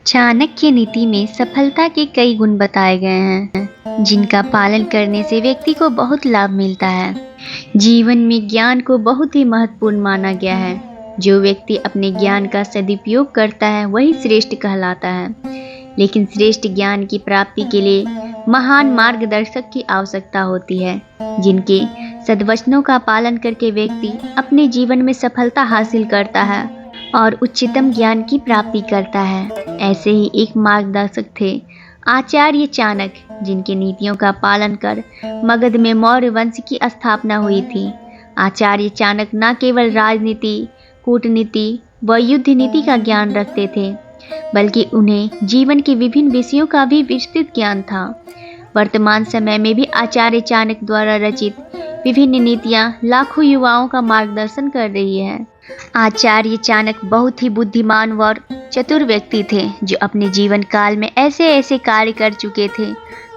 चाणक्य नीति में सफलता के कई गुण बताए गए हैं, जिनका पालन करने से व्यक्ति को बहुत लाभ मिलता है। जीवन में ज्ञान को बहुत ही महत्वपूर्ण माना गया है। जो व्यक्ति अपने ज्ञान का सदुपयोग करता है वही श्रेष्ठ कहलाता है। लेकिन श्रेष्ठ ज्ञान की प्राप्ति के लिए महान मार्गदर्शक की आवश्यकता होती है, जिनके सद्वचनों का पालन करके व्यक्ति अपने जीवन में सफलता हासिल करता है और उच्चतम ज्ञान की प्राप्ति करता है। ऐसे ही एक मार्गदर्शक थे आचार्य चाणक्य, जिनकी नीतियों का पालन कर मगध में मौर्य वंश की स्थापना हुई थी। आचार्य चाणक्य न केवल राजनीति, कूटनीति व युद्ध नीति का ज्ञान रखते थे, बल्कि उन्हें जीवन के विभिन्न विषयों का भी विस्तृत ज्ञान था। वर्तमान समय में भी आचार्य चाणक्य द्वारा रचित विभिन्न नीतियां लाखों युवाओं का मार्गदर्शन कर रही है। आचार्य चाणक्य बहुत ही बुद्धिमान व चतुर व्यक्ति थे, जो अपने जीवन काल में ऐसे ऐसे कार्य कर चुके थे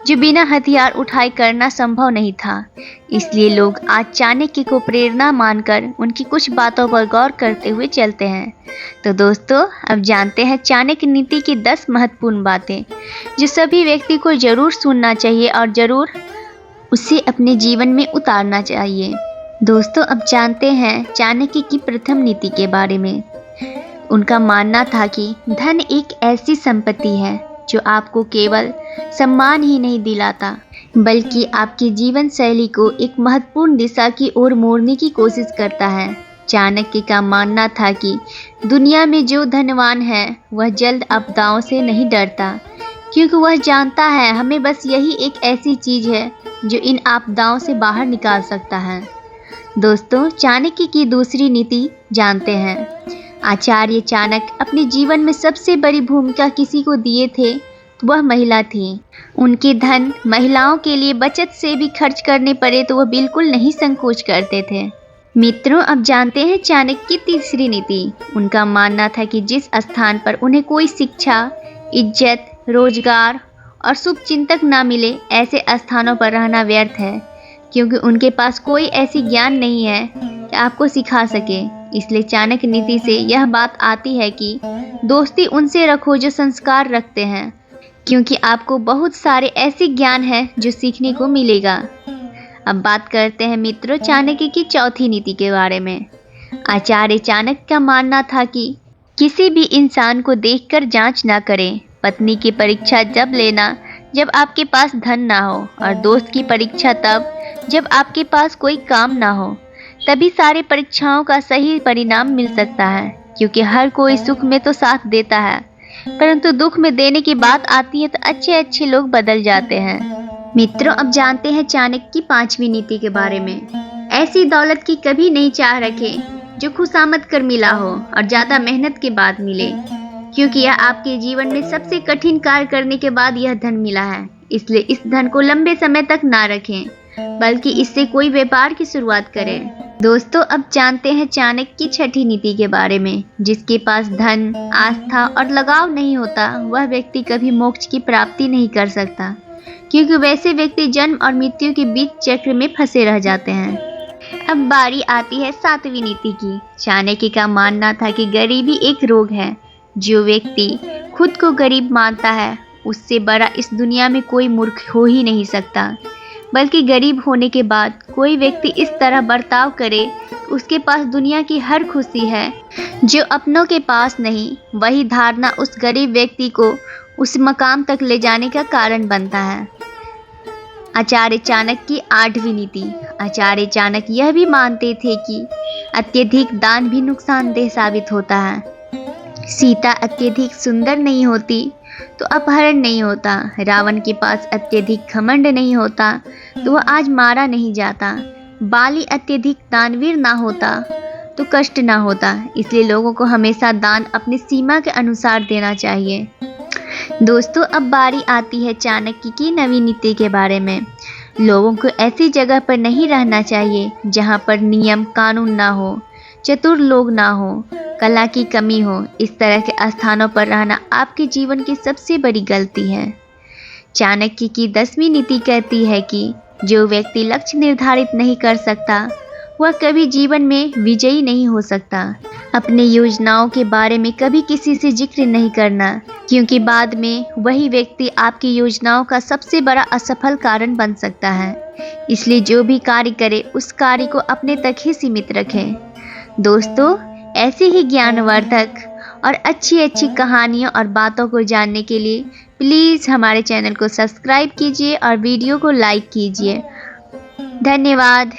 जो बिना हथियार उठाए करना संभव नहीं था। इसलिए लोग आज चाणक्य को प्रेरणा मानकर उनकी कुछ बातों पर गौर करते हुए चलते हैं। तो दोस्तों, अब जानते हैं चाणक्य नीति की 10 महत्वपूर्ण बातें, जो सभी व्यक्ति को जरूर सुनना चाहिए और जरूर उसे अपने जीवन में उतारना चाहिए। दोस्तों, अब जानते हैं चाणक्य की प्रथम नीति के बारे में। उनका मानना था कि धन एक ऐसी संपत्ति है जो आपको केवल सम्मान ही नहीं दिलाता, बल्कि आपकी जीवन शैली को एक महत्वपूर्ण दिशा की ओर मोड़ने की कोशिश करता है। चाणक्य का मानना था कि दुनिया में जो धनवान है वह जल्द आपदाओं से नहीं डरता, क्योंकि वह जानता है हमें बस यही एक ऐसी चीज है जो इन आपदाओं से बाहर निकाल सकता है। दोस्तों, चाणक्य की दूसरी नीति जानते हैं। आचार्य चाणक्य अपने जीवन में सबसे बड़ी भूमिका किसी को दिए थे तो वह महिला थी। उनके धन महिलाओं के लिए बचत से भी खर्च करने पड़े तो वह बिल्कुल नहीं संकोच करते थे। मित्रों, अब जानते हैं चाणक्य की तीसरी नीति। उनका मानना था कि जिस स्थान पर उन्हें कोई शिक्षा, इज्जत, रोजगार और शुभ चिंतक ना मिले, ऐसे स्थानों पर रहना व्यर्थ है, क्योंकि उनके पास कोई ऐसी ज्ञान नहीं है कि आपको सिखा सके। इसलिए चाणक्य नीति से यह बात आती है कि दोस्ती उनसे रखो जो संस्कार रखते हैं, क्योंकि आपको बहुत सारे ऐसे ज्ञान है जो सीखने को मिलेगा। अब बात करते हैं मित्रों चाणक्य की चौथी नीति के बारे में। आचार्य चाणक्य का मानना था कि किसी भी इंसान को देखकर जांच ना करें। पत्नी की परीक्षा जब लेना जब आपके पास धन ना हो, और दोस्त की परीक्षा तब जब आपके पास कोई काम ना हो। तभी सारी परीक्षाओं का सही परिणाम मिल सकता है, क्योंकि हर कोई सुख में तो साथ देता है, परंतु दुख में देने की बात आती है तो अच्छे अच्छे लोग बदल जाते हैं। मित्रों, अब जानते हैं चाणक्य की पांचवी नीति के बारे में। ऐसी दौलत की कभी नहीं चाह रखें जो खुशामद कर मिला हो और ज्यादा मेहनत के बाद मिले, क्योंकि यह आपके जीवन में सबसे कठिन कार्य करने के बाद यह धन मिला है। इसलिए इस धन को लंबे समय तक ना रखें, बल्कि इससे कोई व्यापार की शुरुआत करें। दोस्तों, अब जानते हैं चाणक्य की छठी नीति के बारे में। जिसके पास धन, आस्था और लगाव नहीं होता, वह व्यक्ति कभी मोक्ष की प्राप्ति नहीं कर सकता, क्योंकि वैसे व्यक्ति जन्म और मृत्यु के बीच चक्र में फंसे रह जाते हैं। अब बारी आती है सातवीं नीति की। चाणक्य का मानना था कि गरीबी एक रोग है। जो व्यक्ति खुद को गरीब मानता है, उससे बड़ा इस दुनिया में कोई मूर्ख हो ही नहीं सकता। बल्कि गरीब होने के बाद कोई व्यक्ति इस तरह बर्ताव करे, उसके पास दुनिया की हर खुशी है जो अपनों के पास नहीं। वही धारणा उस गरीब व्यक्ति को उस मकाम तक ले जाने का कारण बनता है। आचार्य चाणक्य की आठवीं नीति। आचार्य चाणक्य यह भी मानते थे कि अत्यधिक दान भी नुकसानदेह साबित होता है। सीता अत्यधिक सुंदर नहीं होती तो अपहरण नहीं होता। रावण के पास अत्यधिक घमंड नहीं होता तो वह आज मारा नहीं जाता। बाली अत्यधिक दानवीर ना होता तो कष्ट ना होता। इसलिए लोगों को हमेशा दान अपनी सीमा के अनुसार देना चाहिए। दोस्तों, अब बारी आती है चाणक्य की नवीं नीति के बारे में। लोगों को ऐसी जगह पर नहीं रहना चाहिए जहां पर नियम कानून ना हो, चतुर लोग ना हो, कला की कमी हो। इस तरह के स्थानों पर रहना आपके जीवन की सबसे बड़ी गलती है। चाणक्य की 10वीं नीति कहती है कि जो व्यक्ति लक्ष्य निर्धारित नहीं कर सकता वह कभी जीवन में विजयी नहीं हो सकता। अपनी योजनाओं के बारे में कभी किसी से जिक्र नहीं करना, क्योंकि बाद में वही व्यक्ति आपकी योजनाओं का सबसे बड़ा असफल कारण बन सकता है। इसलिए जो भी कार्य करे उस कार्य को अपने तक ही सीमित रखें। दोस्तों, ऐसी ही ज्ञानवर्धक और अच्छी अच्छी कहानियों और बातों को जानने के लिए प्लीज़ हमारे चैनल को सब्सक्राइब कीजिए और वीडियो को लाइक कीजिए। धन्यवाद।